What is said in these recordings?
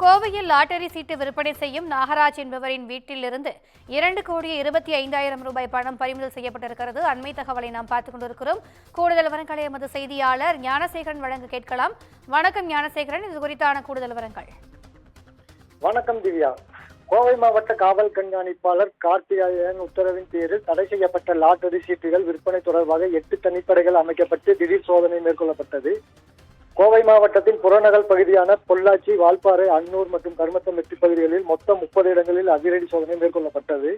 கோவையில் லாட்டரி சீட்டு விற்பனை செய்யும் நாகராஜ் என்பவரின் வீட்டிலிருந்து 2,25,00,000 ரூபாய் பணம் பறிமுதல் செய்யப்பட்டிருக்கிறது. அண்மை தகவலை நாம் பார்த்துக் கொண்டிருக்கிறோம். கூடுதல் விவரங்களை எமது செய்தியாளர் ஞானசேகரன் வழங்க கேட்கலாம். வணக்கம் ஞானசேகரன், இது குறித்தான கூடுதல் விவரங்கள். வணக்கம் திவ்யா. கோவை மாவட்ட காவல் கண்காணிப்பாளர் கார்த்திகேயன் உத்தரவின் பேரில் தடை செய்யப்பட்ட லாட்டரி சீட்டுகள் விற்பனை தொடர்பாக 8 தனிப்படைகள் அமைக்கப்பட்டு திடீர் சோதனை மேற்கொள்ளப்பட்டது. கோவை மாவட்டத்தின் புறநகர் பகுதியான பொள்ளாச்சி, வால்பாறை, அன்னூர் மற்றும் கருமத்தம்பட்டி பகுதிகளில் மொத்தம் 30 இடங்களில் அதிரடி சோதனை மேற்கொள்ளப்பட்டது.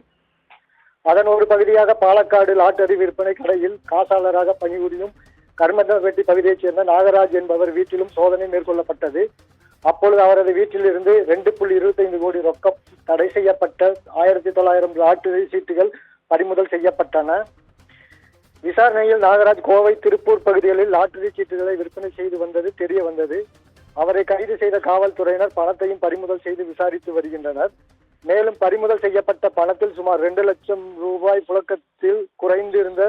அதன் ஒரு பகுதியாக பாலக்காடு லாட்டரி விற்பனை கடையில் காசாளராக பணிபுரியும் கருமத்தம்பட்டி பகுதியைச் சேர்ந்த நாகராஜ் என்பவர் வீட்டிலும் சோதனை மேற்கொள்ளப்பட்டது. அப்பொழுது அவரது வீட்டிலிருந்து 2.25 கோடி ரொக்கம், தடை செய்யப்பட்ட 1900 லாட்டரி சீட்டுகள் பறிமுதல் செய்யப்பட்டன. விசாரணையில் நாகராஜ் கோவை, திருப்பூர் பகுதிகளில் லாட்டரி சீட்டுகளை விற்பனை செய்து வந்தது தெரிய வந்தது. அவரை கைது செய்த காவல்துறையினர் பணத்தையும் பறிமுதல் செய்து விசாரித்து வருகின்றனர். மேலும் பறிமுதல் செய்யப்பட்ட பணத்தில் சுமார் 2 லட்சம் ரூபாய் புழக்கத்தில் குறைந்திருந்த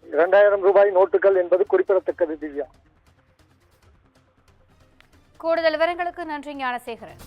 2000 ரூபாய் நோட்டுகள் என்பது குறிப்பிடத்தக்கது. திவ்யா, கூடுதல் விவரங்களுக்கு நன்றி ஞானசேகரன்.